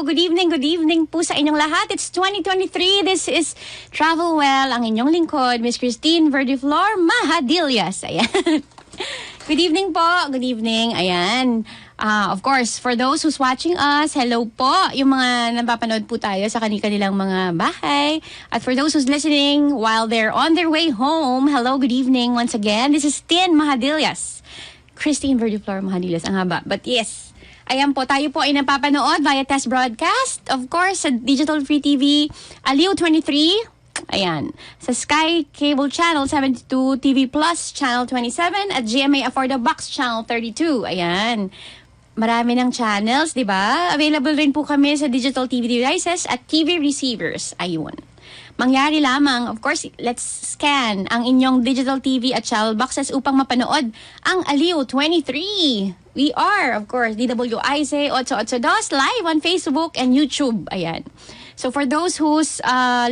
Good evening po sa inyong lahat. It's 2023. This is Travel Well, ang inyong lingkod, Miss Christine Verdiflor Mahadillas. Ayan. Good evening po. Good evening. Ayan. Of course, for those who's watching us, hello po. Yung mga napapanood po tayo sa kanilang mga bahay. At for those who's listening while they're on their way home, hello, good evening once again. This is Tin Mahadillas. Christine Verdiflor Mahadillas. Ang haba. But yes, ayan po, tayo po ay napapanood via test broadcast. Of course, sa Digital Free TV, Aliw 23. Ayan. Sa Sky Cable Channel 72, TV Plus Channel 27, at GMA Affordable Box Channel 32. Ayan. Marami ng channels, di ba? Available rin po kami sa digital TV devices at TV receivers. Ayun. Mangyari lamang, of course, let's scan ang inyong digital TV at channel boxes upang mapanood ang Aliw 23. We are, of course, DWIZ 882 live on Facebook and YouTube. Ayan. So for those who's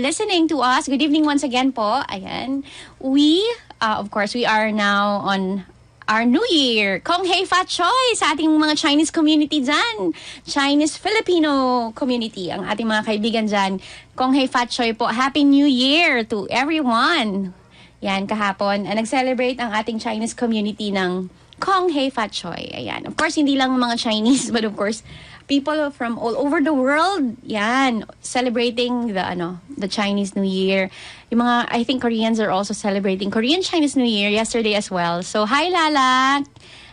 listening to us, good evening once again po. Ayan. We, of course, we are now on our New Year. Kong Hei Fat Choi sa ating mga Chinese community dyan. Chinese-Filipino community. Ang ating mga kaibigan dyan. Kong Hei Fat Choi po. Happy New Year to everyone. Yan, kahapon. Nag-celebrate ang ating Chinese community ng Kong Hei Fat Choi. Ayan. Of course, hindi lang mga Chinese, but of course, people from all over the world. Yan. Celebrating the Chinese New Year. Yung mga, I think Koreans are also celebrating Korean Chinese New Year yesterday as well. So, hi Lala!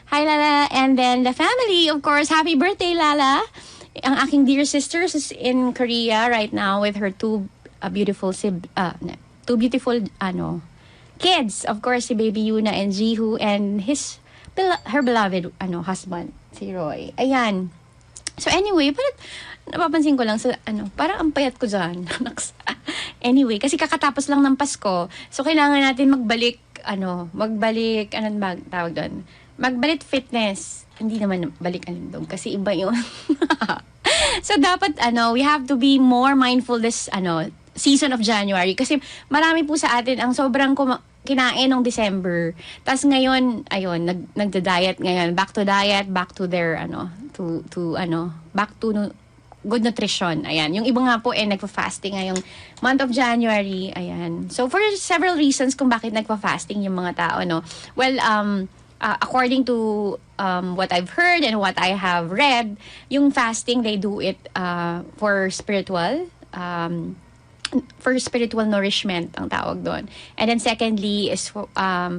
Hi Lala! And then the family, of course, happy birthday Lala! Ang aking dear sisters is in Korea right now with her two beautiful kids. Of course, si Baby Yuna and Jihu and her beloved husband, si Roy. Ayan. So anyway, napapansin ko lang sa parang ang payat ko dyan. Anyway, kasi kakatapos lang ng Pasko. So kailangan natin magbalik tawag doon? Magbalik fitness. Hindi naman balik alindog kasi iba yun. So dapat we have to be more mindful this season of January kasi marami po sa atin ang sobrang kinain ng December. Tapos ngayon, ayun, nagda-diet ngayon. Back to diet, back to their, back to good nutrition. Ayan. Yung iba nga po, nagpa-fasting ngayong month of January. Ayan. So, for several reasons kung bakit nagpa-fasting yung mga tao, no? Well, according to what I've heard and what I have read, yung fasting, they do it for spiritual nourishment ang tawag doon. And then secondly is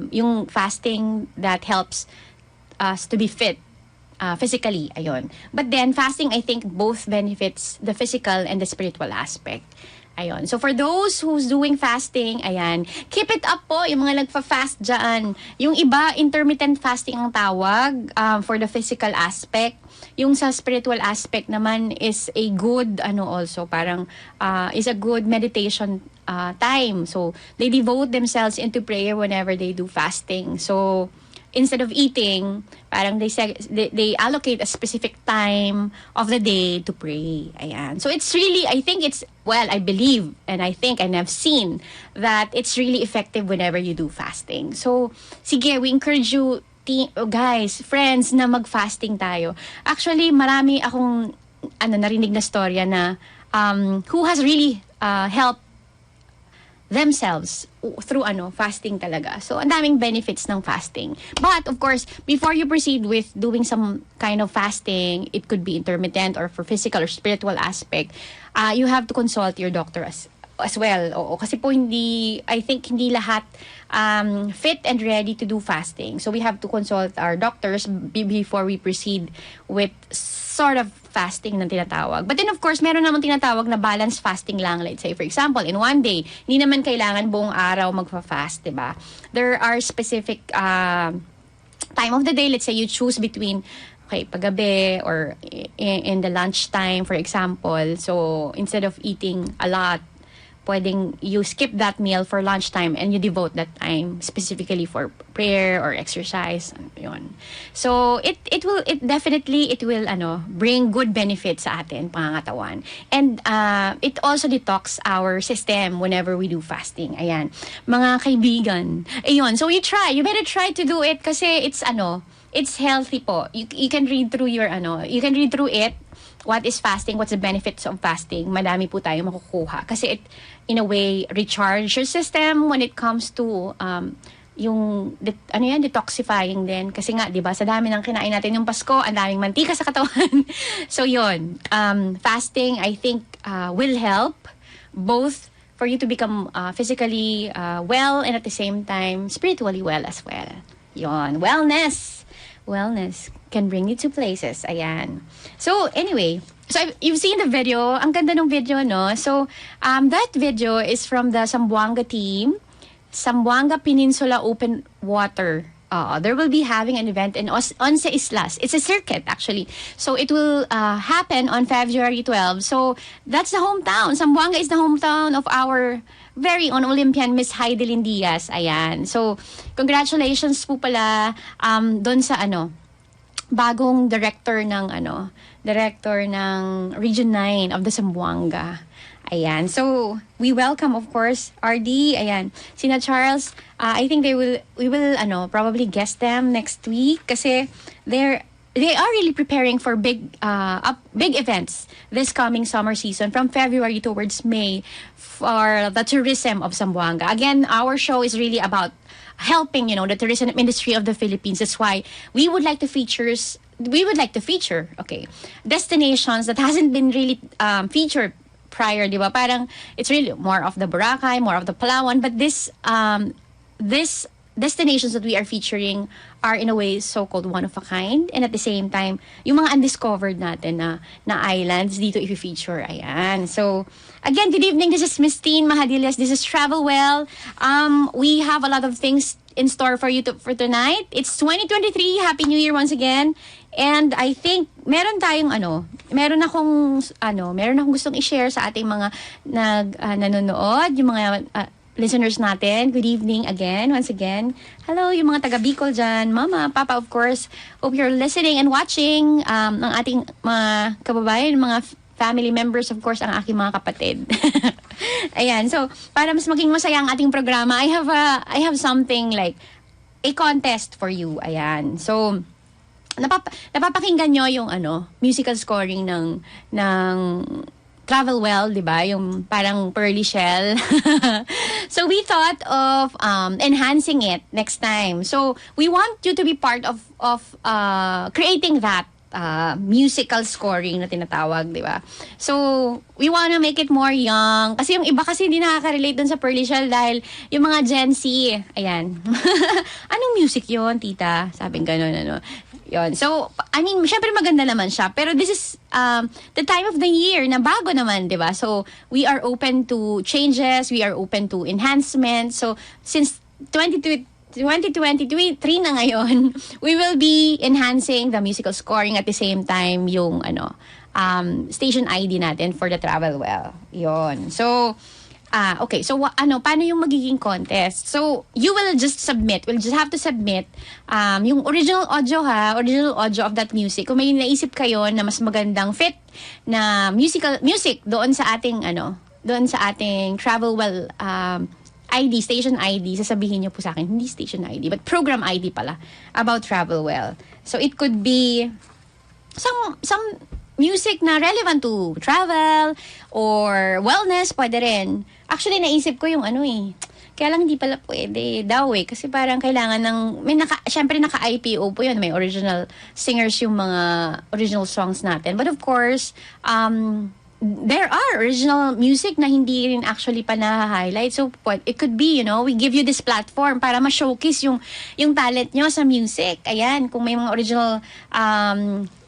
yung fasting that helps us to be fit physically, ayun. But then fasting, I think both benefits the physical and the spiritual aspect. Ayun. So for those who's doing fasting, ayan, keep it up po yung mga nagfa-fast dyan. Yung iba, intermittent fasting ang tawag for the physical aspect. Yung sa spiritual aspect naman is a good also parang is a good meditation time. So they devote themselves into prayer whenever they do fasting. So instead of eating, parang they allocate a specific time of the day to pray. Ayan. So it's really, I believe and I think and I've seen that it's really effective whenever you do fasting. So sige, we encourage you guys, friends, na mag-fasting tayo. Actually, marami akong narinig na storya na who has really helped themselves through fasting talaga. So, ang daming benefits ng fasting. But, of course, before you proceed with doing some kind of fasting, it could be intermittent or for physical or spiritual aspect, you have to consult your doctor as well. Oo, kasi po I think hindi lahat fit and ready to do fasting. So we have to consult our doctors before we proceed with sort of fasting na tinatawag. But then of course, meron naman tinatawag na balance fasting lang. Let's say, for example, in one day, hindi naman kailangan buong araw magfa-fast, diba? There are specific time of the day. Let's say you choose between paggabi or in the lunchtime, for example. So instead of eating a lot, pwedeng you skip that meal for lunchtime and you devote that time specifically for prayer or exercise. Yun. So it definitely will bring good benefits sa atin pangangatawan. And it also detox our system whenever we do fasting. Ayan. Mga kaibigan. Ayun. So you better try to do it kasi it's it's healthy po. You can read through you can read through it. What is fasting? What's the benefits of fasting? Madami po tayo makukuha. Kasi it, in a way, recharge your system when it comes to detoxifying din. Kasi nga, di ba, sa dami ng kinain natin yung Pasko, ang daming mantika sa katawan. So, yun. Fasting, I think, will help both for you to become physically well and at the same time, spiritually well as well. Yun. Wellness can bring you to places. Ayan. So, anyway, you've seen the video. Ang ganda ng video, no? So, that video is from the Zamboanga team. Zamboanga Peninsula Open Water. They will be having an event in Once Islas. It's a circuit, actually. So, it will happen on February 12. So, that's the hometown. Zamboanga is the hometown of our very own Olympian Miss Heidelin Diaz. Ayan. So, congratulations po pala doon sa bagong director ng Region 9 of the Zamboanga. Ayan. So, we welcome, of course, RD. Ayan. Sina Charles, I think we will probably guest them next week kasi they are really preparing for big events this coming summer season from February towards May for the tourism of Zamboanga. Again, our show is really about helping, the tourism industry of the Philippines. That's why we would like to feature, destinations that hasn't been really featured prior, di ba? Parang it's really more of the Boracay, more of the Palawan, but this destinations that we are featuring are in a way so-called one of a kind, and at the same time, yung mga undiscovered natin na islands dito i-feature. Ayan. So, again, good evening. This is Miss Teen Mahadillas. This is Travel Well. We have a lot of things in store for you for tonight. It's 2023. Happy New Year once again. And I think meron akong gustong i-share sa ating mga nanonood, yung mga listeners natin. Good evening again, once again. Hello, yung mga taga Bicol dyan. Mama, Papa, of course. Hope you're listening and watching. Ang ating mga kababayan, mga family members, of course, ang aking mga kapatid. Ayan, so, para mas maging masaya ang ating programa, I have something like a contest for you. Ayan, so, napapakinggan nyo yung musical scoring ng Travel Well, di ba? Yung parang pearly shell. So, we thought of enhancing it next time. So, we want you to be part of creating that musical scoring na tinatawag, di ba? So, we wanna make it more young. Kasi yung iba kasi hindi nakaka-relate dun sa pearly shell dahil yung mga Gen Z, ayan. Anong music yon, tita? Sabing gano'n, Yon. So, I mean, syempre maganda naman siya. Pero this is the time of the year na bago naman, di ba? So, we are open to changes. We are open to enhancements. So, since 2023 na ngayon, we will be enhancing the musical scoring at the same time yung station ID natin for the Travel Well. Yon. So, okay. So, paano yung magiging contest? So, you will just submit. We'll just have to submit yung original audio of that music. Kung may naisip kayo na mas magandang fit na music doon sa ating Travel Well ID, station ID, sasabihin niyo po sa akin, hindi station ID, but program ID pala, about Travel Well. So, it could be some music na relevant to travel or wellness, pwede rin. Actually, naisip ko yung kaya lang hindi pala pwede daw kasi parang kailangan syempre naka-IPO po yun, may original singers yung mga original songs natin. But of course, there are original music na hindi rin actually pa na-highlight. So, it could be, we give you this platform para ma-showcase yung talent nyo sa music. Ayan, kung may mga original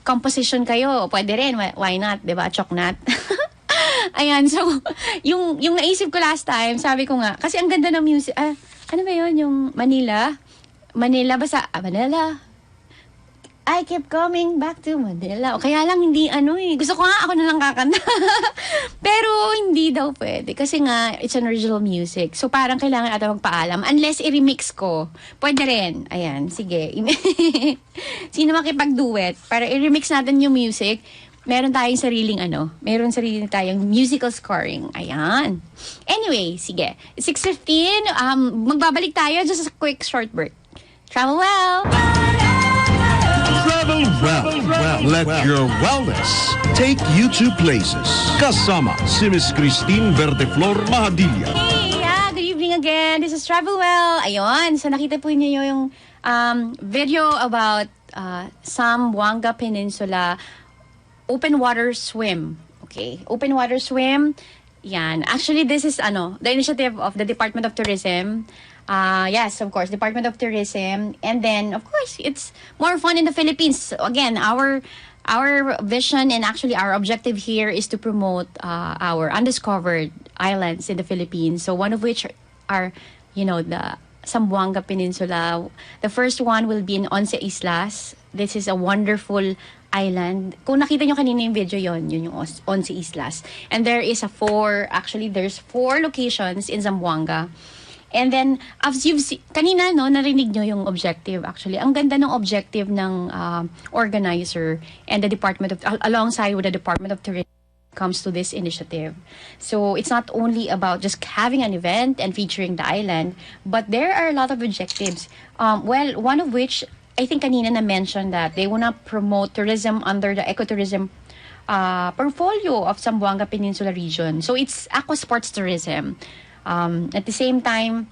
composition kayo, pwede rin. Why not? Diba? Choknat. Ayan, so, yung naisip ko last time, sabi ko nga, kasi ang ganda ng music, ano ba yun? Yung Manila, Manila. I keep coming back to Manila. O kaya lang hindi gusto ko nga ako na lang kakanta. Pero hindi daw pwede kasi nga it's an original music. So parang kailangan ata magpaalam unless i-remix ko. Pwede rin. Ayan, sige. Sino makipag-duet para i-remix natin yung music. Meron tayong tayong musical scoring. Ayan. Anyway, sige. 6:15, magbabalik tayo just a quick short break. Travel well! Let your wellness take you to places. Kasama si Miss Christine Verdeflor Mahadilla. Hey, yeah, good evening again. This is Travel Well. Ayun, so nakita po niyo yung video about Zamboanga Peninsula open water swim. Okay, open water swim. Yan. Actually, this is the initiative of the Department of Tourism. Yes, of course, Department of Tourism. And then, of course, it's more fun in the Philippines. So, again, our vision and actually our objective here is to promote our undiscovered islands in the Philippines. So one of which are, the Zamboanga Peninsula. The first one will be in Once Islas. This is a wonderful island. Kung nakita nyo kanina yung video yun yung Once Islas. And there's 4 locations in Zamboanga. And then, as you've seen, kanina, narinig nyo yung objective, actually. Ang ganda ng objective ng organizer and the Department of, alongside with the Department of Tourism comes to this initiative. So, it's not only about just having an event and featuring the island, but there are a lot of objectives. Well, one of which, I think kanina na-mention that they want to promote tourism under the ecotourism portfolio of Zamboanga Peninsula region. So, it's aquasports tourism. At the same time,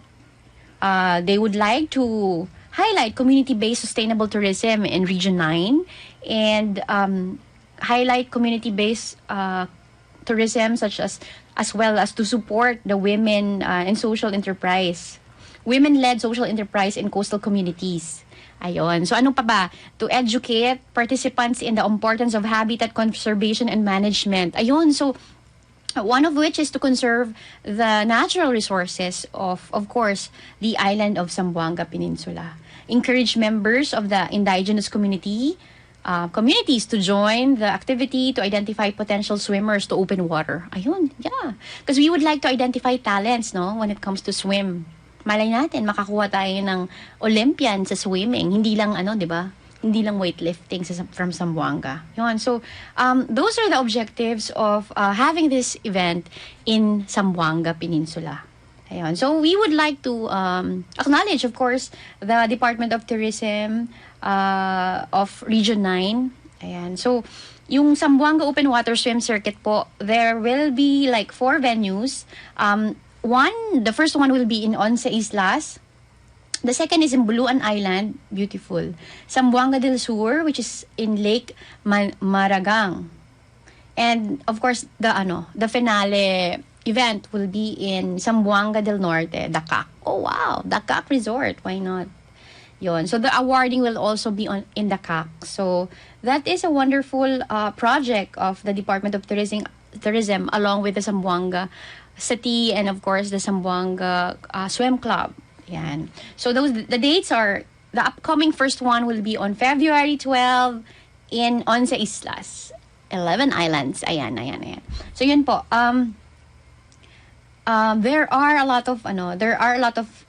they would like to highlight community-based sustainable tourism in Region 9 and highlight community-based tourism such as well as to support the women and social enterprise. Women-led social enterprise in coastal communities. Ayun. So ano pa ba? To educate participants in the importance of habitat conservation and management. Ayun. So one of which is to conserve the natural resources of course, the island of Zamboanga Peninsula. Encourage members of the indigenous communities to join the activity to identify potential swimmers to open water. Ayun, yeah. Because we would like to identify talents, when it comes to swim. Malay natin, makakuha tayo ng Olympian sa swimming. Hindi lang, di ba? Hindi lang weightlifting from Zamboanga. Yun. So, those are the objectives of having this event in Zamboanga Peninsula. Ayun. So, we would like to acknowledge, of course, the Department of Tourism of Region 9. Ayan. So, yung Zamboanga Open Water Swim Circuit po, there will be like 4 venues. The first one will be in Once Islas. The second is in Buluan Island, beautiful. Zamboanga del Sur, which is in Lake Maragang. And of course, the finale event will be in Zamboanga del Norte, Dacac. Oh wow, Dacac Resort, why not? Yon. So the awarding will also be in Dacac. So that is a wonderful project of the Department of Tourism along with the Zamboanga City and of course the Zamboanga Swim Club. Yan. So the dates are, the upcoming first one will be on February 12 in Once Islas. 11 islands. Ayan. So yun po. There are a lot of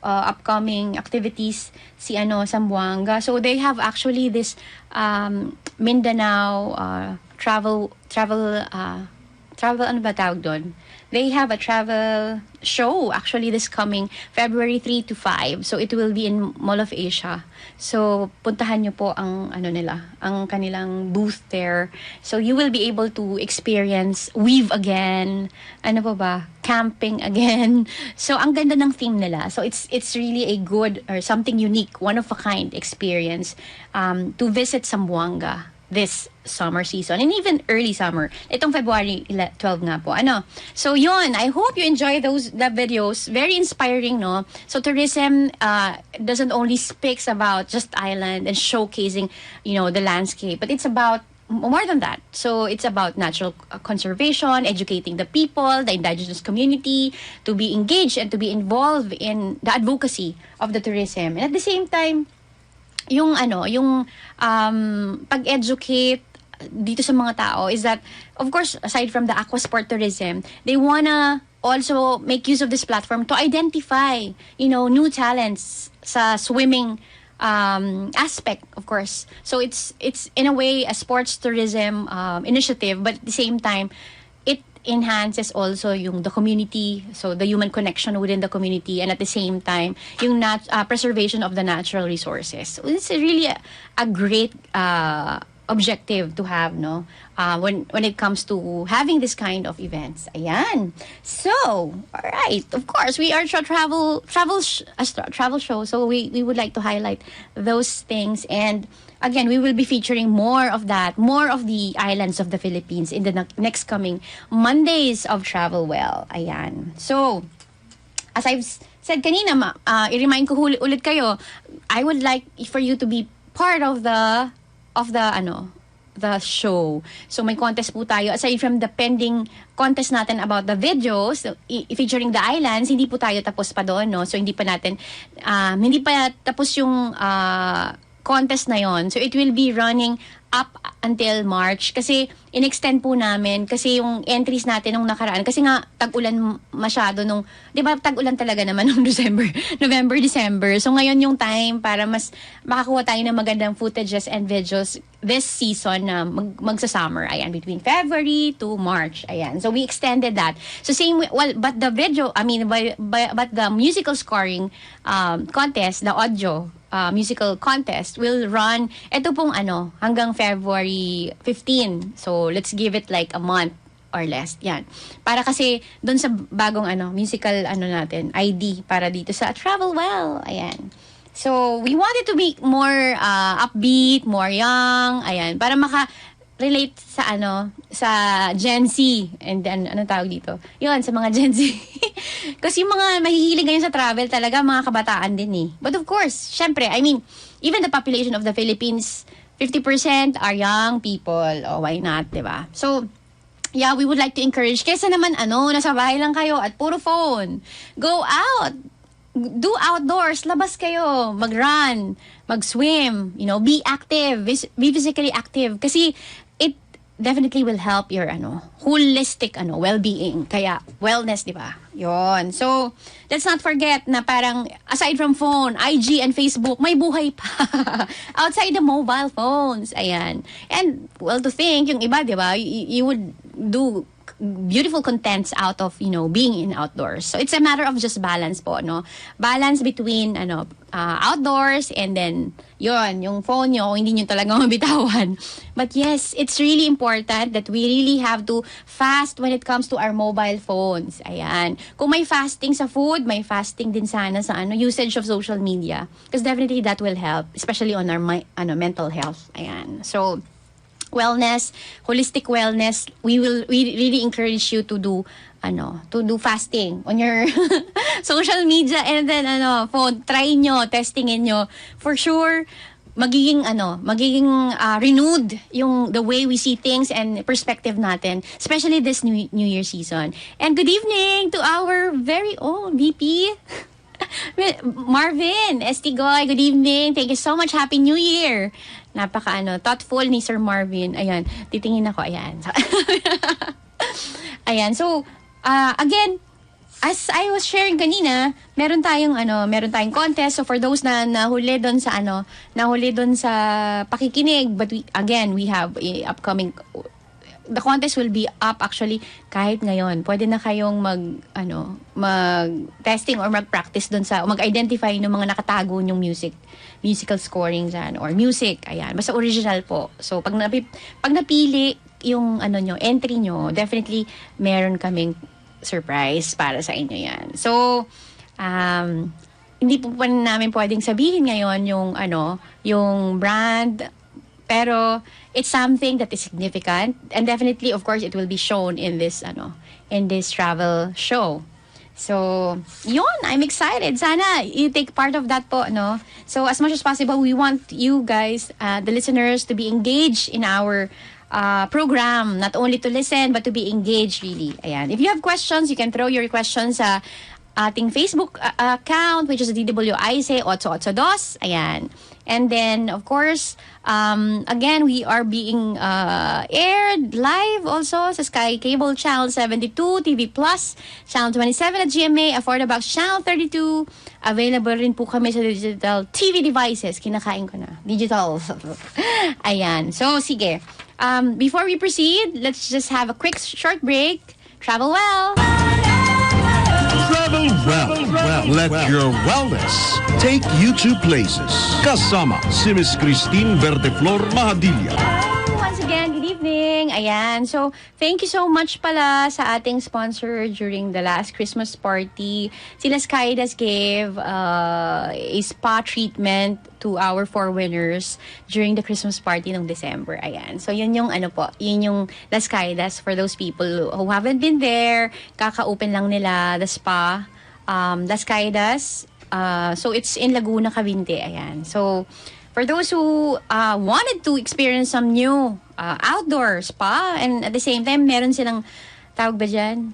upcoming activities Zamboanga. So they have actually this Mindanao travel ano ba tawag doon? They have a travel show actually this coming February 3 to 5. So it will be in Mall of Asia. So puntahan nyo po ang ang kanilang booth there. So you will be able to experience weave again. Ano pa ba? Camping again. So ang ganda ng theme nila. So it's really a good or something unique, one of a kind experience to visit Zamboanga this summer season and even early summer. Itong February 12 nga po. So yun, I hope you enjoy the videos. Very inspiring, no? So tourism doesn't only speaks about just island and showcasing, the landscape, but it's about more than that. So it's about natural conservation, educating the people, the indigenous community to be engaged and to be involved in the advocacy of the tourism. And at the same time, yung pag-educate dito sa mga tao is that, of course, aside from the aquasport tourism, they wanna also make use of this platform to identify, new talents sa swimming aspect, of course. So it's in a way a sports tourism initiative, but at the same time, it enhances also the community, so the human connection within the community, and at the same time, preservation of the natural resources. So it's really a great objective to have, no? When it comes to having this kind of events. Ayan. So, all right. Of course, we are a travel show. So we would like to highlight those things. And again, we will be featuring more of that, more of the islands of the Philippines in the next coming Mondays of Travel Well. Ayan. So, as I've said kanina, i-remind ko ulit kayo, I would like for you to be part of the show. So may contest po tayo. Aside from the pending contest natin about the videos featuring the islands, hindi po tayo tapos pa doon, no? So hindi pa tapos yung contest na yon. So it will be running up until March kasi in-extend po namin kasi yung entries natin nung nakaraan kasi nga tag-ulan masyado nung, 'di ba, tag-ulan talaga naman nung November, December. So ngayon yung time para mas makakuha tayo ng magandang footages and videos this season na magsa-summer. Ayan, between February to March. Ayan. So we extended that. So same but the video, but the musical scoring contest, the audio musical contest will run ito pong hanggang February 15. So let's give it like a month or less. Yan. Para kasi doon sa bagong musical natin, ID para dito sa Travel Well. Ayan. So we want it to be more upbeat, more young. Ayan. Para relate sa sa Gen Z and then tawag dito? Yun, sa mga Gen Z. Kasi yung mga mahihilig ngayon sa travel talaga mga kabataan din eh. But of course, syempre, even the population of the Philippines, 50% are young people. Oh, why not, 'di ba? So, yeah, we would like to encourage kaysa naman nasa bahay lang kayo at puro phone. Go out. Do outdoors, labas kayo, mag-run, mag-swim, be active, be physically active kasi it definitely will help your holistic well-being. Kaya wellness, 'di ba? 'Yon. So, let's not forget na parang aside from phone, IG and Facebook, may buhay pa outside the mobile phones. Ayan. And well, to think yung iba, 'di ba? You would do beautiful contents out of being in outdoors. So it's a matter of just balance po, balance between outdoors and then yung phone nyo, hindi nyo talaga mabitawan. But yes, it's really important that we really have to fast when it comes to our mobile phones. Ayan. Kung may fasting sa food, may fasting din sana sa usage of social media, because definitely that will help, especially on our mental health. Ayan. So wellness, holistic wellness, we really encourage you to do fasting on your social media and then phone. Try nyo, testingin nyo. For sure, magiging renewed yung the way we see things and perspective natin, especially this New Year season. And good evening to our very own VP Marvin Estigoy. Good evening. Thank you so much. Happy New Year. Napaka thoughtful ni Sir Marvin. Ayan, titingin ako. Ayan. Ayan. So, again, as I was sharing kanina, meron tayong contest. So for those na nahuli doon sa pakikinig, but we have a upcoming, the contest will be up actually kahit ngayon. Pwede na kayong mag-testing or mag-practice doon mag-identify ng mga nakatago yung musical scoring dyan or music. Ayan. Basta original po. So, pag napili yung entry nyo, definitely meron kaming surprise para sa inyo yan. So, hindi po pa namin pwedeng sabihin ngayon yung brand, pero it's something that is significant and definitely, of course, it will be shown in this travel show. So, yun, I'm excited. Sana you take part of that po, no? So, as much as possible, we want you guys, the listeners, to be engaged in our program. Not only to listen, but to be engaged, really. Ayan. If you have questions, you can throw your questions sa ating Facebook account, which is DWIZ 882. Ayan. And then, of course, again, we are being aired live also sa Sky Cable Channel 72, TV Plus, Channel 27 at GMA, Affordabox Channel 32. Available rin po kami sa digital TV devices. Kinakain ko na. Digital. Ayan. So, sige. Before we proceed, let's just have a quick short break. Travel well! Travel well. Let your wellness take you to places. Kasama si Miss Christine Verdeflor Mahadilla. Ayan. So, thank you so much pala sa ating sponsor during the last Christmas party. Sila Skydas gave a spa treatment to our 4 winners during the Christmas party noong December. Ayan. So, yun yung yun yung Las Skydas for those people who haven't been there. Kaka-open lang nila the spa. Las Skydas. So, it's in Laguna, Cavite. Ayan. So, for those who wanted to experience some new outdoor spa, and at the same time, meron silang, tawag ba dyan?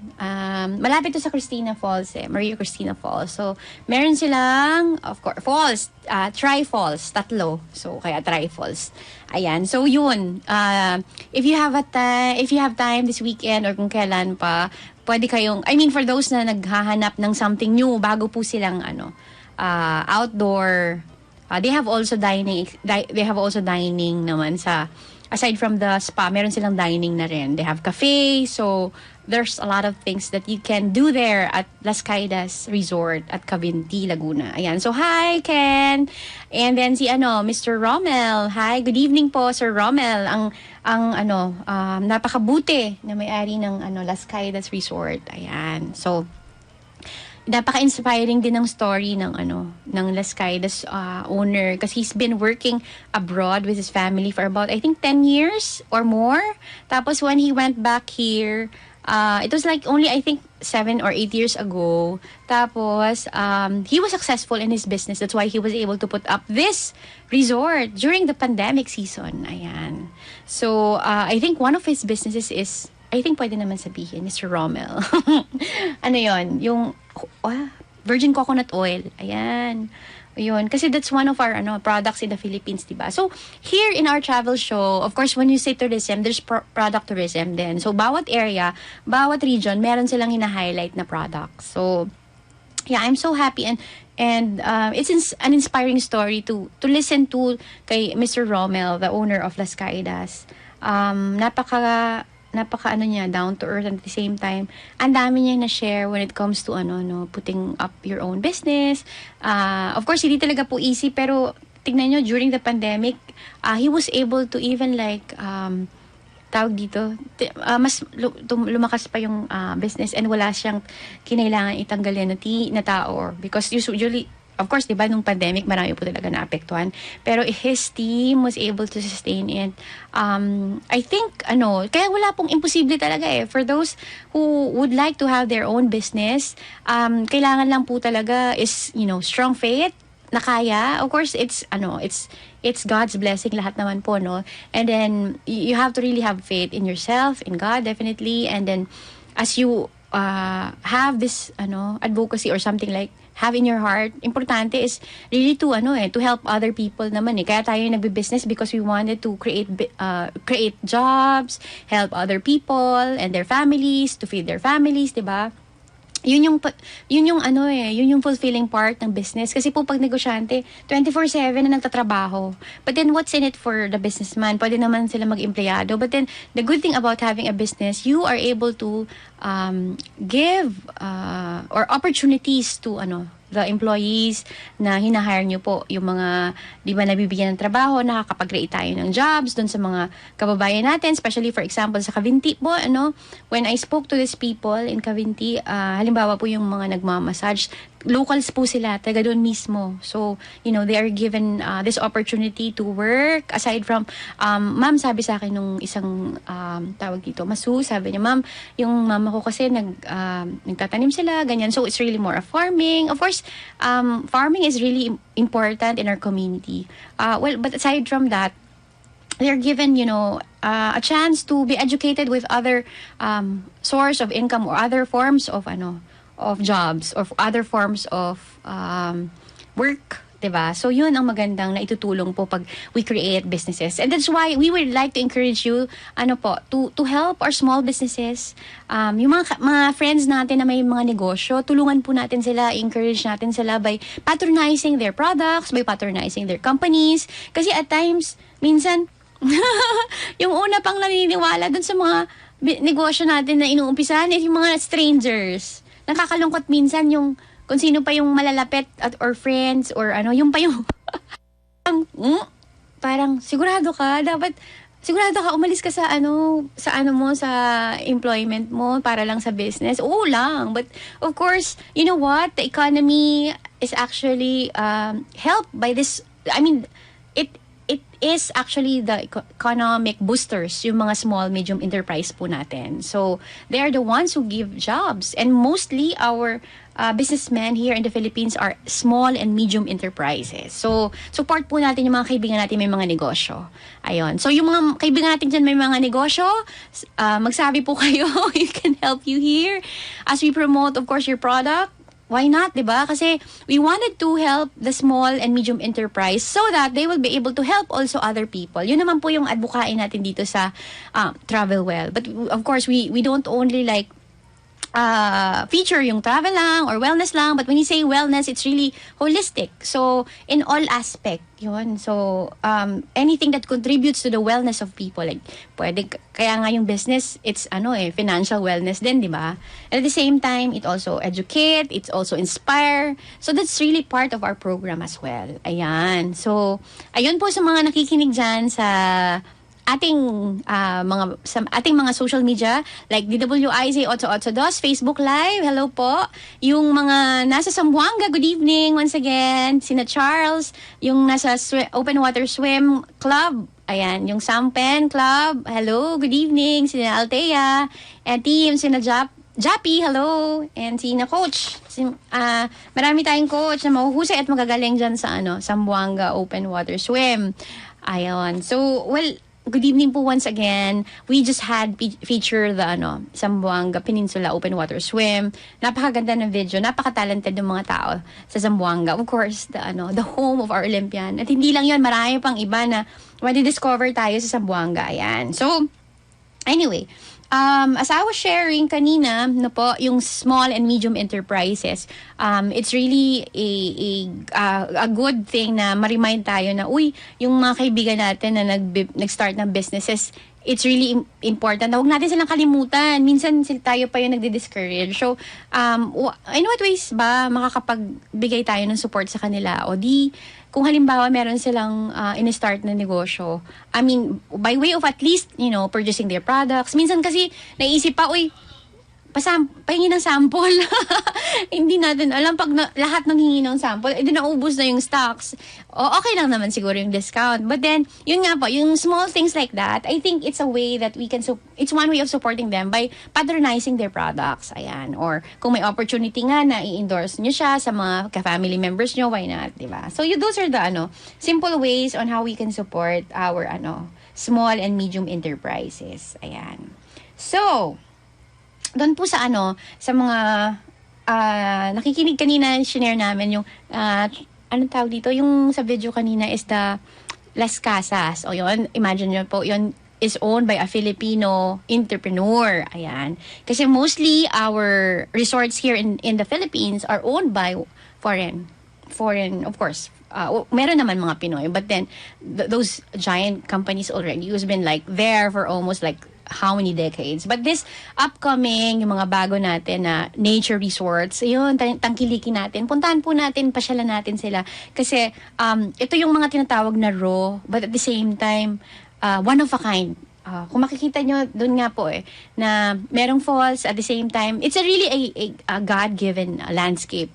Malapit to sa Christina Falls, Maria Christina Falls. So, meron silang, of course, falls, tri-falls, 3. So, kaya tri-falls. Ayan. So, yun. If you have time this weekend or kung kailan pa, pwede kayong, for those na naghahanap ng something new, bago po silang, outdoor. They have also dining. They have also dining naman sa, aside from the spa, meron silang dining na rin. They have cafe, so there's a lot of things that you can do there at Las Caidas Resort at Cavinti, Laguna. Ayan. So, hi, Ken. And then si Mr. Rommel. Hi, good evening po, Sir Rommel. Napakabuti na may-ari ng Las Caidas Resort. Ayan. So, napaka-inspiring din ng story ng Las Caidas owner, kasi he's been working abroad with his family for about, I think, 10 years or more. Tapos when he went back here, it was like only, I think, 7 or 8 years ago. Tapos he was successful in his business. That's why he was able to put up this resort during the pandemic season. Ayan. So I think one of his businesses is, I think pwede naman sabihin, Mr. Rommel. Yon? Yung virgin coconut oil. Ayan. Yun. Kasi that's one of our products in the Philippines, diba? So, here in our travel show, of course, when you say tourism, there's product tourism din. So, bawat area, bawat region, meron silang hina-highlight na products. So, yeah, I'm so happy and it's an inspiring story to listen to kay Mr. Rommel, the owner of Las Caidas. Napaka niya, down to earth, and at the same time, ang dami niya na-share when it comes to putting up your own business. Of course, hindi talaga po easy, pero tignan nyo, during the pandemic, he was able to even tawag dito, mas lumakas pa yung business, and wala siyang kinailangan itanggalin na tao, because usually, of course, diba, nung pandemic, marami po talaga naapektuhan. Pero his team was able to sustain it. I think, kaya wala pong imposible talaga For those who would like to have their own business, kailangan lang po talaga is, strong faith na kaya. Of course, it's God's blessing lahat naman po, no? And then, you have to really have faith in yourself, in God, definitely. And then, as you have this, advocacy or something like, have in your heart, importante is really to to help other people naman Kaya tayo nagbe-business because we wanted to create jobs, help other people and their families, to feed their families, 'di ba? Yun yung fulfilling part ng business. Kasi po pag negosyante, 24/7 na nagtatrabaho. But then what's in it for the businessman? Pwede naman sila mag-empleyado. But then the good thing about having a business, you are able to give or opportunities to the employees na hinahire nyo po, yung mga, di ba, nabibigyan ng trabaho, nakakapag-create tayo ng jobs doon sa mga kababayan natin, especially for example sa Cavinti po, when I spoke to these people in Cavinti, halimbawa po yung mga nagmamassage, locals po sila, taga doon mismo. So, they are given this opportunity to work aside from, ma'am, sabi sa akin nung isang tawag dito, Masu, sabi niya, ma'am, yung mama ko kasi nagtatanim sila, ganyan. So, it's really more of farming. Of course, farming is really important in our community. But aside from that, they're given, a chance to be educated with other source of income or other forms of jobs or other forms of work, diba? So yun ang magandang na itutulong po pag we create businesses. And that's why we would like to encourage you to help our small businesses. Yung mga friends natin na may mga negosyo, tulungan po natin sila, encourage natin sila by patronizing their products, by patronizing their companies. Kasi at times, minsan yung una pang naniniwala dun sa mga negosyo natin na inuumpisahan is yung mga strangers. Nakakalungkot minsan yung kung sino pa yung malalapit or friends or yung pa yung parang sigurado ka, dapat sigurado ka, umalis ka sa sa employment mo para lang sa business. Oo lang. But, of course, you know what? The economy is actually helped by this. I mean, it is actually the economic boosters, yung mga small, medium enterprise po natin. So, they are the ones who give jobs. And mostly, our businessmen here in the Philippines are small and medium enterprises. So, support po natin yung mga kaibigan natin may mga negosyo. Ayun. So, yung mga kaibigan natin dyan may mga negosyo, magsabi po kayo, we can help you here. As we promote, of course, your product, why not, diba? Kasi we wanted to help the small and medium enterprise so that they will be able to help also other people. Yun naman po yung advocain natin dito sa Travel Well. But of course, we don't only like feature yung travel lang or wellness lang, but when you say wellness, it's really holistic. So, in all aspect, yun. So, anything that contributes to the wellness of people, like, kaya nga yung business, it's, financial wellness din, di ba? At the same time, it also educate, it's also inspire. So, that's really part of our program as well. Ayan. So, ayun po sa mga nakikinig dyan sa ating mga social media like DWIZ 882 Facebook Live, hello po. Yung mga nasa Zamboanga, good evening once again. Sina Charles, yung nasa Open Water Swim Club, ayan, yung Sampen Club, hello, good evening. Sina Altea, and team, sina Jappy, hello, and sina Coach. Marami tayong coach na mahuhusay at magagaling dyan sa Zamboanga Open Water Swim. Ayun. So, well, good evening po once again. We just had feature the Zamboanga Peninsula Open Water Swim. Napakaganda ng video, napaka-talented ng mga tao sa Zamboanga. Of course, the home of our Olympian. At hindi lang 'yon, marami pang iba na ma-discover tayo sa Zamboanga. Ayan. So, anyway, as I was sharing kanina, yung small and medium enterprises, it's really a good thing na ma-remind tayo na, yung mga kaibigan natin na nag-start ng businesses, it's really important na huwag natin silang kalimutan. Minsan tayo pa yung nagdi-discourage. So, in what ways ba makakapagbigay tayo ng support sa kanila? O kung halimbawa meron silang in-start na negosyo, I mean, by way of at least, purchasing their products. Minsan kasi, naisip pa, pahingi ng sample. Hindi natin alam pag lahat ng hingi ng sample, naubos na yung stocks. Okay lang naman siguro yung discount. But then, yun nga po, yung small things like that, I think it's a way that we can, it's one way of supporting them by patronizing their products. Ayan. Or kung may opportunity nga na i-endorse nyo siya sa mga ka-family members nyo, why not? Diba? So, those are the simple ways on how we can support our small and medium enterprises. Ayan. So, doon po sa sa mga nakikinig kanina, share namin yung anong tawag dito, yung sa video kanina is the Las Casas. O yun, imagine nyo po, yun is owned by a Filipino entrepreneur. Ayan. Kasi mostly our resorts here in the Philippines are owned by foreign, of course. Meron naman mga Pinoy, but then those giant companies already who's been like there for almost like how many decades. But this upcoming, yung mga bago natin na nature resorts, yun, tangkilikin natin. Puntahan po natin, pasyalan natin sila. Kasi ito yung mga tinatawag na raw, but at the same time, one of a kind. Kung makikita nyo, dun nga po na merong falls, at the same time, it's a really a God-given landscape.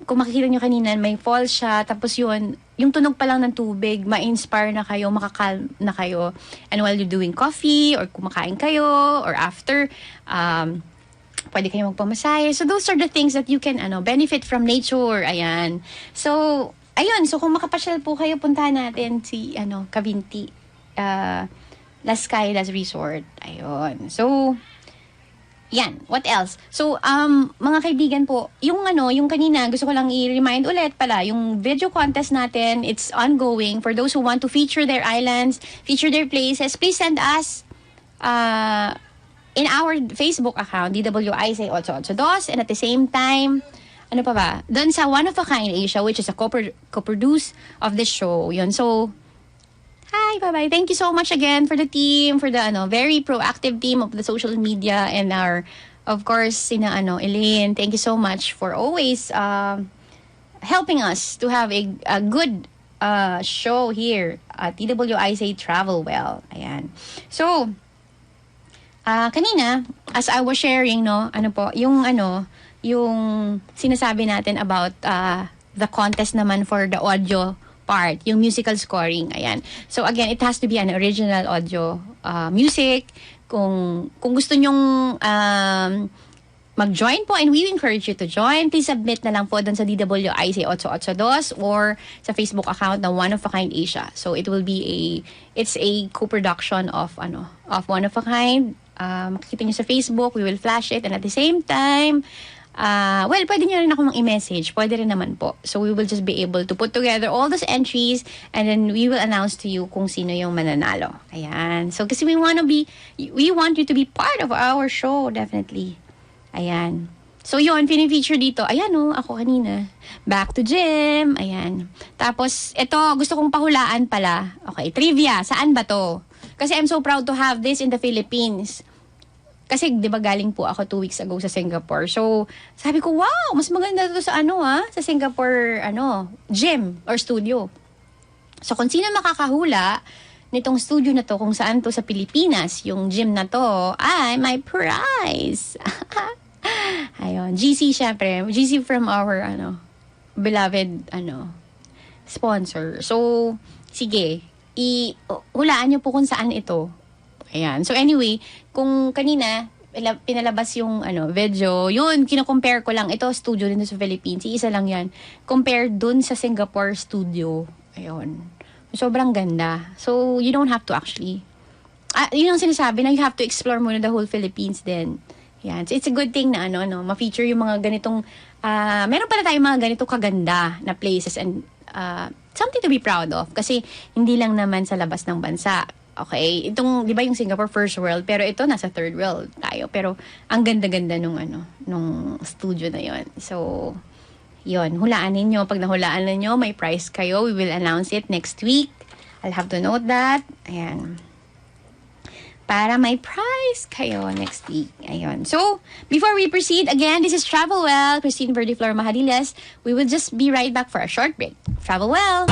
Kung makikita nyo kanina, may falls siya, tapos yun, yung tunog pa lang ng tubig, ma-inspire na kayo, makakalm na kayo. And while you're doing coffee, or kumakain kayo, or after, pwede kayo magpamasahe. So those are the things that you can benefit from nature. Ayan. So, ayun. So kung makapasyal po kayo, puntahan natin si Cavinti, Las Casas Resort. Ayun. So, yan. What else? So, mga kaibigan po, yung kanina, gusto ko lang i-remind ulit pala, yung video contest natin, it's ongoing. For those who want to feature their islands, feature their places, please send us in our Facebook account, DWIZ 882, and at the same time, doon sa One of a Kind Asia, which is a co-produce of this show. Yun. So, hi, bye-bye. Thank you so much again for the team, for the very proactive team of the social media, and our, of course, Elaine. Thank you so much for always helping us to have a good show here at DWIZ Travel Well. Ayan. So, kanina, as I was sharing, no, yung sinasabi natin about the contest naman for the audio part, yung musical scoring. Ayan. So, again, it has to be an original audio music. Kung gusto nyong mag-join po, and we encourage you to join, please submit na lang po doon sa DWIZ 882 or sa Facebook account ng One of a Kind Asia. So it will be it's a co-production of One of a Kind. Makikita nyo sa Facebook, we will flash it, and at the same time, pwede nyo rin ako i-message. Pwede rin naman po. So we will just be able to put together all those entries, and then we will announce to you kung sino yung mananalo. Ayan. So kasi we want you to be part of our show, definitely. Ayan. So yun, pinifeature dito. Ayan ako kanina. Back to gym. Ayan. Tapos, ito, gusto kong pahulaan pala. Okay, trivia. Saan ba to? Kasi I'm so proud to have this in the Philippines. Kasi, di ba, galing po ako 2 weeks ago sa Singapore. So, sabi ko, wow, mas maganda to sa sa Singapore, gym or studio. So, kung sino makakahula nitong studio na to, kung saan to sa Pilipinas, yung gym na to, ay, my prize. Ayun, GC syempre. GC from our, beloved, sponsor. So, sige, hulaan nyo po kung saan ito. Ayan. So, anyway, kung kanina, pinalabas yung, video, yun, kino-compare ko lang. Ito, studio din sa Philippines. Isa lang yan. Compare dun sa Singapore studio. Ayun. Sobrang ganda. So, you don't have to actually, yun ang sinasabi na you have to explore muna the whole Philippines din. Yan. So, it's a good thing na ma-feature yung mga ganitong, meron pala tayong mga ganito kaganda na places and something to be proud of. Kasi, hindi lang naman sa labas ng bansa. Okay? Itong, di ba yung Singapore first world, pero ito nasa third world tayo. Pero, ang ganda-ganda nung studio na yon. So, yon, hulaan ninyo. Pag nahulaan ninyo, may prize kayo. We will announce it next week. I'll have to note that. Ayan. Para may prize kayo next week. Ayun. So, before we proceed, again, this is Travel Well, Christine Verdiflor Mahadiles. We will just be right back for a short break. Travel well!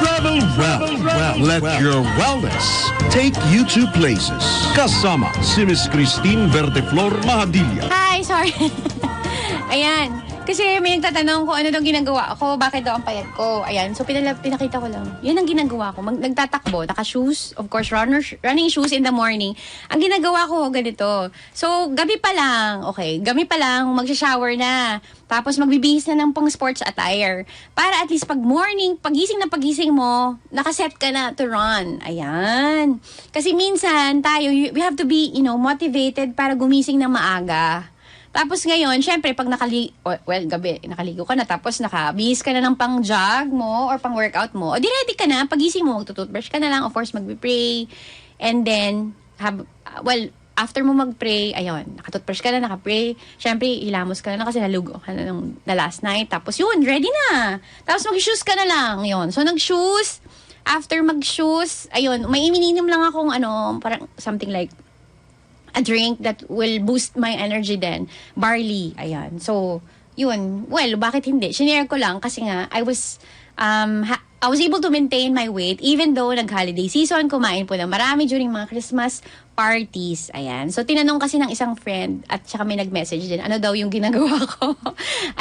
Travel well. Let your wellness take you to places. Kasama si Miss Christine Verdiflor Mahadiles. Hi, sorry. Ayan. Kasi may nagtatanong ko ano daw ginagawa ko, bakit daw ang payat ko. Ayan, so pinakita ko lang. Yan ang ginagawa ko. Nagtatakbo, naka-shoes, of course, running shoes in the morning. Ang ginagawa ko, ganito. So, gabi pa lang, magsha-shower na. Tapos, magbibihis na ng pang sports attire. Para at least pag morning, pagising mo, nakaset ka na to run. Ayan. Kasi minsan, we have to be, motivated para gumising na maaga. Tapos ngayon, syempre, pag gabi, nakaligo ka na, tapos nakabihis ka na ng pang-jog mo or pang-workout mo, o di ready ka na, pagising mo, magtututbrush ka na lang, of course, magbe-pray, and then, after mo mag-pray, ayun, nakatutbrush ka na, nakapray, syempre, ilamos ka na kasi nalugo ka na na last night, tapos yun, ready na. Tapos mag-shoes ka na lang, yun. So, nag-shoes, after mag-shoes, ayun, may imininom lang akong, parang something like, a drink that will boost my energy then. Barley. Ayan. So, yun. Well, bakit hindi? Shinare ko lang kasi nga, I was able to maintain my weight even though nag-holiday season, kumain po ng marami during mga Christmas parties. Ayan. So, tinanong kasi ng isang friend at saka may nag-message din, ano daw yung ginagawa ko.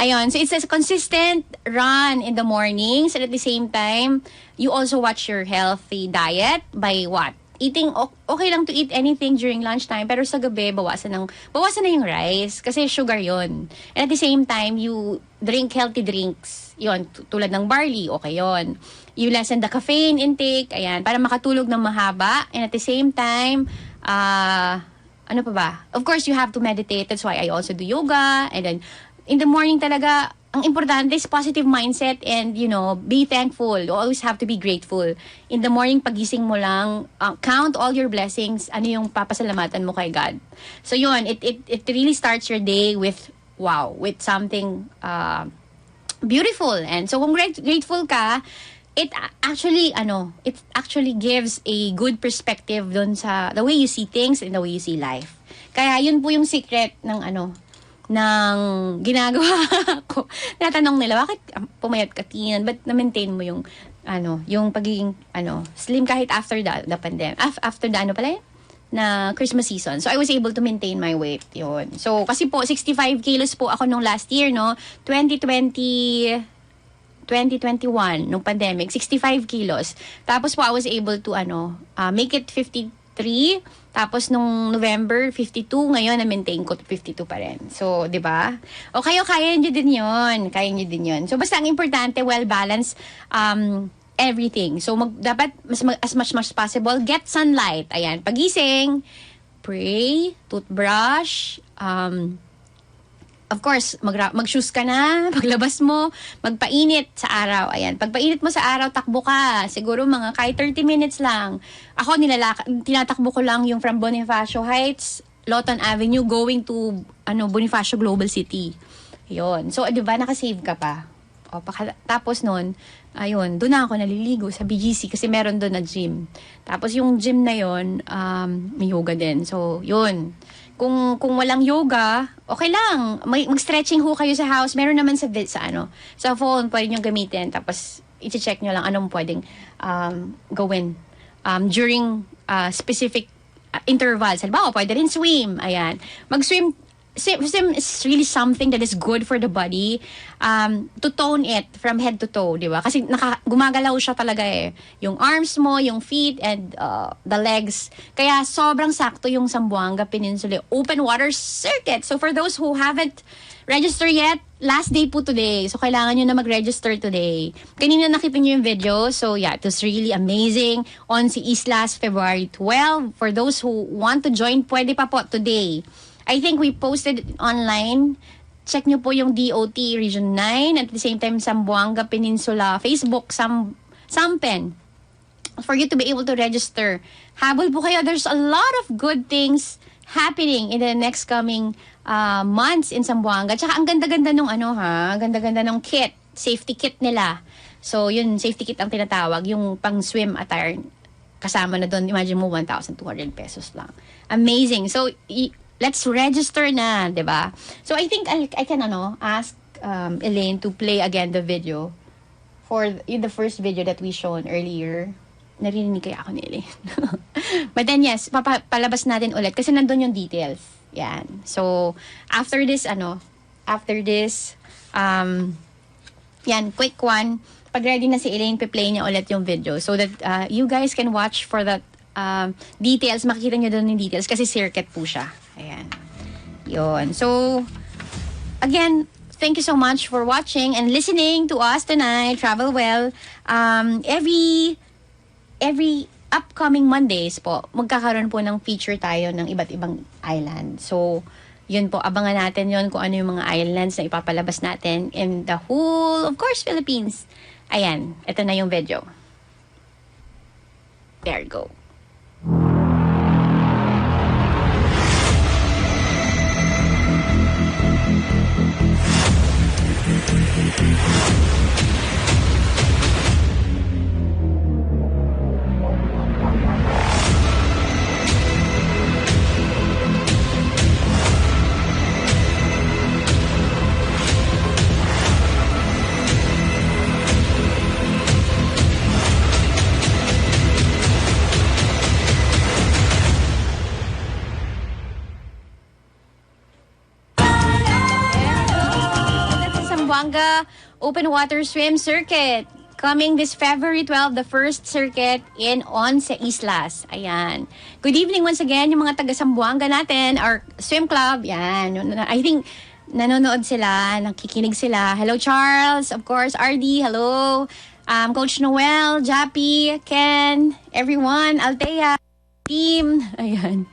Ayun. So, it's a consistent run in the mornings and at the same time, you also watch your healthy diet by what? Eating, okay lang to eat anything during lunchtime, pero sa gabi, bawasan na yung rice, kasi sugar yon. And at the same time, you drink healthy drinks, yon, tulad ng barley, okay yon. You lessen the caffeine intake, ayan, para makatulog ng mahaba, and at the same time, ano pa ba? Of course, you have to meditate, that's why I also do yoga, and then, in the morning talaga, ang importante is positive mindset and, be thankful. You always have to be grateful. In the morning, pagising mo lang, count all your blessings, ano yung papasalamatan mo kay God. So yun, it really starts your day with something beautiful. And so kung grateful ka, it actually gives a good perspective dun sa the way you see things and the way you see life. Kaya yun po yung secret ng ng ginagawa ko. Natanong nila, bakit pumayat ka, Tian? Ba't na-maintain mo yung, yung pagiging, slim kahit after the pandemic? After the, na Christmas season. So, I was able to maintain my weight. Yun. So, kasi po, 65 kilos po ako nung last year, no? 2021, nung pandemic, 65 kilos. Tapos po, I was able to, make it 53. Tapos nung November 52, ngayon na-maintain ko 52 pa rin. So, 'di ba? O kayo kaya niyo din 'yon. Kaya niyo din 'yon. So basta ang importante well-balanced everything. So dapat as much as possible get sunlight. Ayan, pagising, pray, toothbrush, of course, mag-shoes ka na, paglabas mo, magpainit sa araw. Ayan, pagpainit mo sa araw, takbo ka. Siguro mga kahit 30 minutes lang. Ako, tinatakbo ko lang yung from Bonifacio Heights, Lawton Avenue, going to Bonifacio Global City. Yun. So, di ba, nakasave ka pa. O, tapos nun, ayun, doon na ako naliligo sa BGC kasi meron doon na gym. Tapos yung gym na yun, may yoga din. So, yun. Kung walang yoga, okay lang. Mag-stretching ho kayo sa house. Meron naman sa phone, pwede nyo gamitin. Tapos, i-check nyo lang anong pwedeng gawin during specific intervals. Halimbawa, pwede rin swim. Ayan. Mag-swim is really something that is good for the body to tone it from head to toe, di ba? Kasi gumagalaw siya talaga eh. Yung arms mo, yung feet, and the legs. Kaya sobrang sakto yung Zamboanga Peninsula Open Water Circuit. So for those who haven't registered yet, last day po today. So kailangan nyo na mag-register today. Kanina nakita nyo yung video. So yeah, it was really amazing. On si Islas, February 12. For those who want to join, pwede pa po today. I think we posted online. Check nyo po yung DOT Region 9 at the same time Zamboanga Peninsula Facebook, Sampen, for you to be able to register. Habol po kayo. There's a lot of good things happening in the next coming months in Zamboanga. Tsaka ang ganda-ganda nung ganda-ganda nung kit, safety kit nila. So yun, safety kit ang tinatawag, yung pang swim attire. Kasama na doon, imagine mo 1,200 pesos lang. Amazing. So let's register na, 'di ba? So I think I can ask Elaine to play again the video for the first video that we shown earlier. Narinig kaya ako ni Elaine. But then yes, palabas natin ulit kasi nandun yung details. Yan. So after this yan, quick one. Pag ready na si Elaine, pe-play niya ulit yung video so that you guys can watch for that details. Makikita nyo doon yung details kasi circuit po siya. Ayan. Yun. So, again, thank you so much for watching and listening to us tonight. Travel well. Every upcoming Mondays po, magkakaroon po ng feature tayo ng iba't ibang island. So, yun po, abangan natin yun kung ano yung mga islands na ipapalabas natin in the whole, of course, Philippines. Ayan. Ito na yung video. There you go. Zamboanga Open Water Swim Circuit. Coming this February 12, the first circuit on sa Islas. Ayan. Good evening once again yung mga taga Zamboanga natin, our swim club. Yan. I think nanonood sila, nakikinig sila. Hello Charles, of course, RD, hello. Coach Noel, Jappy, Ken, everyone, Althea, team. Ayan.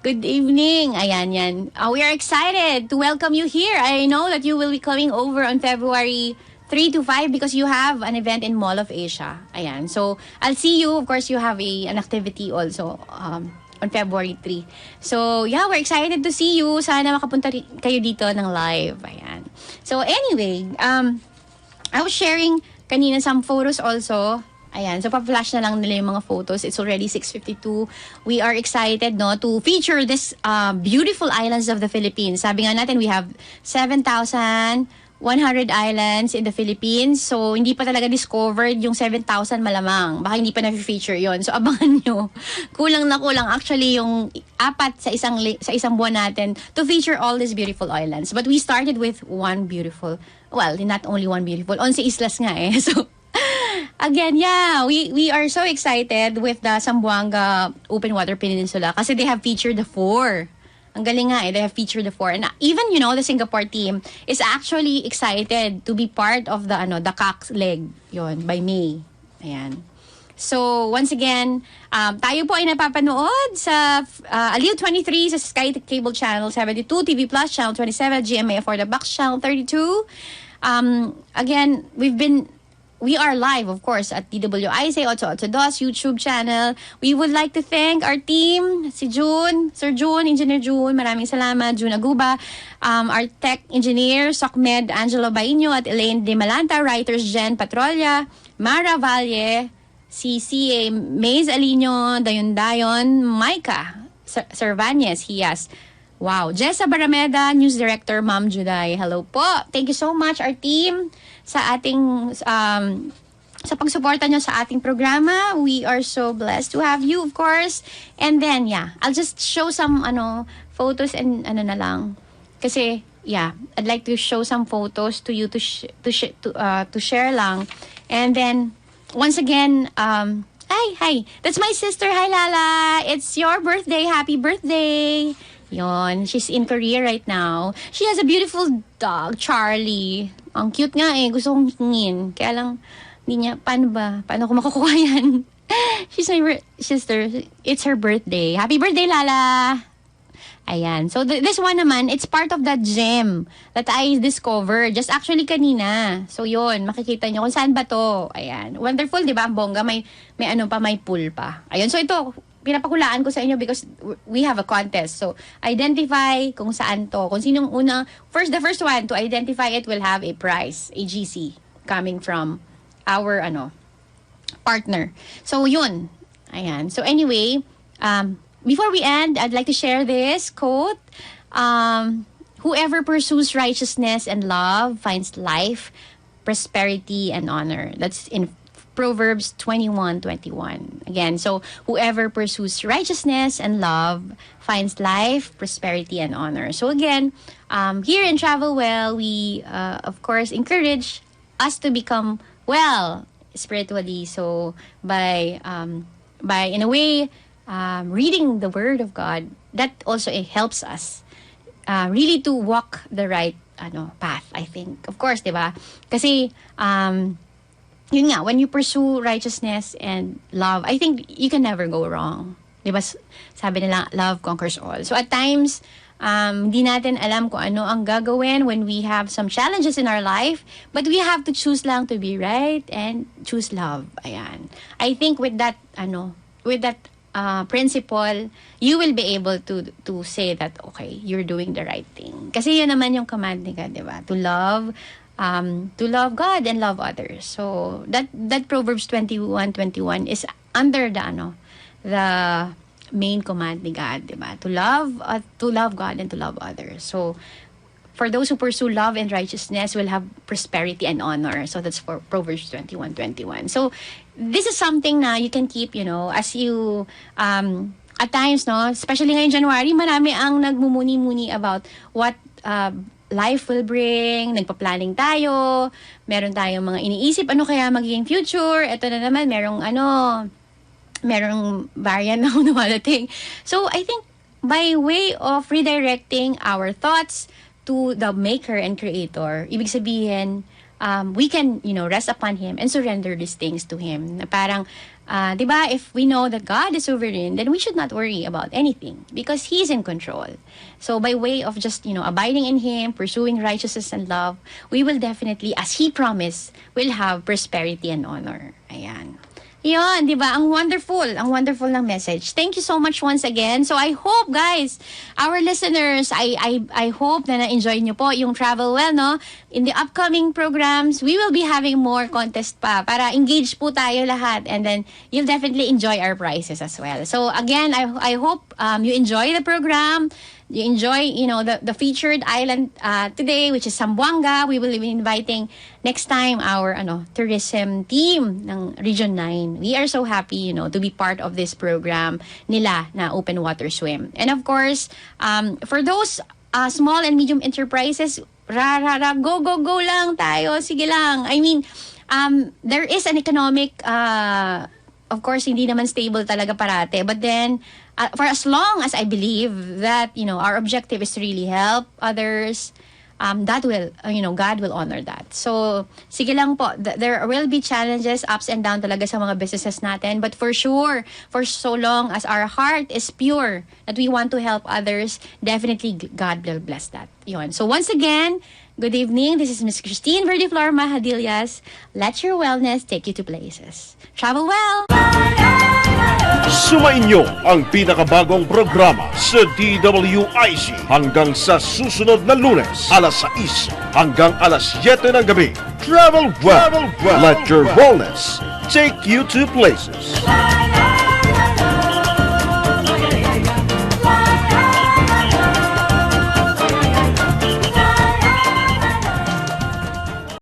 Good evening. Ayan, yan. We are excited to welcome you here. I know that you will be coming over on February 3 to 5 because you have an event in Mall of Asia. Ayan. So, I'll see you. Of course, you have an activity also on February 3. So, yeah, we're excited to see you. Sana makapunta kayo dito ng live. Ayan. So, anyway, I was sharing kanina some photos also Ayan, so pa-flash na lang nila yung mga photos. It's already 6:52. We are excited, no, to feature this beautiful islands of the Philippines. Sabi nga natin, we have 7,100 islands in the Philippines. So, hindi pa talaga discovered yung 7,000 malamang. Baka hindi pa na-feature yon. So, abangan nyo. Kulang na kulang actually yung 4 sa isang buwan natin to feature all these beautiful islands. But we started with one beautiful, well, not only one beautiful, 11 islas nga eh. So, again, yeah, we are so excited with the Zamboanga Open Water Peninsula kasi they have featured the 4. Ang galing nga eh, they have featured the 4. And even, you know, the Singapore team is actually excited to be part of the Cox leg, yon, by May. Ayan. So, once again, tayo po ay napapanood sa Aliw 23 sa Sky Cable Channel 72, TV Plus Channel 27, GMA for the Box Channel 32. Again, we are live, of course, at DWIZ, 882 YouTube channel. We would like to thank our team, si June, Sir June, Engineer June, maraming salamat, June Aguba, our tech engineer, Sokmed Angelo Baino, at Elaine De Malanta, writers Jen Patrolla, Mara Valle, si CA Maze Alino, Dayon, Micah Cervantes, Hias. Wow. Jessa Barameda, News Director, Ma'am Juday. Hello po. Thank you so much, our team, sa ating sa pagsuporta nyo sa ating programa. We are so blessed to have you, of course. And then, yeah, I'll just show some photos and na lang. Kasi, yeah, I'd like to show some photos to you to share lang. And then, once again, hi, that's my sister. Hi, Lala. It's your birthday. Happy birthday. Yon, she's in Korea right now. She has a beautiful dog, Charlie. Ang cute nga eh. Gusto kong hingin. Kaya lang, hindi niya, paano ko makukuha yan? She's my sister. It's her birthday. Happy birthday, Lala! Ayan. So, this one naman, it's part of that gem that I discovered just actually kanina. So, yun. Makikita nyo kung saan ba to. Ayan. Wonderful, di ba? Ang bongga. May pool pa. Ayun. So, ito, pinapakulaan ko sa inyo because we have a contest. So, identify kung saan to. Kung sinong the first one to identify it will have a prize, a GC, coming from our, partner. So, yun. Ayan. So, anyway, before we end, I'd like to share this quote. Whoever pursues righteousness and love finds life, prosperity, and honor. That's in Proverbs 21:21. Again, so whoever pursues righteousness and love finds life, prosperity, and honor. So again, here in Travel Well, we of course encourage us to become well spiritually. So by in a way reading the Word of God, that also helps us really to walk the right path. I think, of course, diba? Kasi yun nga, when you pursue righteousness and love, I think you can never go wrong. Diba? Sabi nila, love conquers all. So at times, di natin alam kung ano ang gagawin when we have some challenges in our life, but we have to choose lang to be right and choose love. Ayan. I think with that, principle, you will be able to say that, okay, you're doing the right thing. Kasi yun naman yung command ni God, diba? To love God and love others. So that Proverbs 21:21 is under the main command ni God, diba? To love God and to love others. So for those who pursue love and righteousness will have prosperity and honor. So that's for Proverbs 21:21. So this is something na you can keep, as you at times, especially ngayong January, marami ang nagmumuni-muni about what life will bring, nagpa-planning tayo, meron tayong mga iniisip, ano kaya magiging future, eto na naman, merong variant na dumadating. So, I think, by way of redirecting our thoughts to the Maker and Creator, ibig sabihin, we can, rest upon Him and surrender these things to Him. Na parang, diba, if we know that God is sovereign, then we should not worry about anything because He's in control. So by way of just, abiding in Him, pursuing righteousness and love, we will definitely, as He promised, will have prosperity and honor. Ayan. Yun, di ba? Ang wonderful ng message. Thank you so much once again. So I hope, guys, our listeners, I hope na na-enjoy nyo po yung Travel Well, no? In the upcoming programs, we will be having more contest pa para engage po tayo lahat, and then you'll definitely enjoy our prizes as well. So again, I hope you enjoy the program. You enjoy, the featured island today, which is Zamboanga. We will be inviting next time our tourism team ng Region 9. We are so happy, to be part of this program nila na Open Water Swim. And of course, for those small and medium enterprises, go lang tayo. Sige lang. I mean, there is an economic, of course, hindi naman stable talaga parate. But then, for as long as I believe that, our objective is to really help others, that will, God will honor that. So, sige lang po, there will be challenges, ups and down talaga sa mga businesses natin. But for sure, for so long as our heart is pure, that we want to help others, definitely God will bless that. Yun. So, once again, good evening. This is Miss Christine Verdiflor Mahadillas. Let your wellness take you to places. Travel well! Sumainyo ang pinakabagong programa sa DWIZ hanggang sa susunod na Lunes, alas 6 hanggang alas 7 ng gabi. Travel well. Let your wellness take you to places.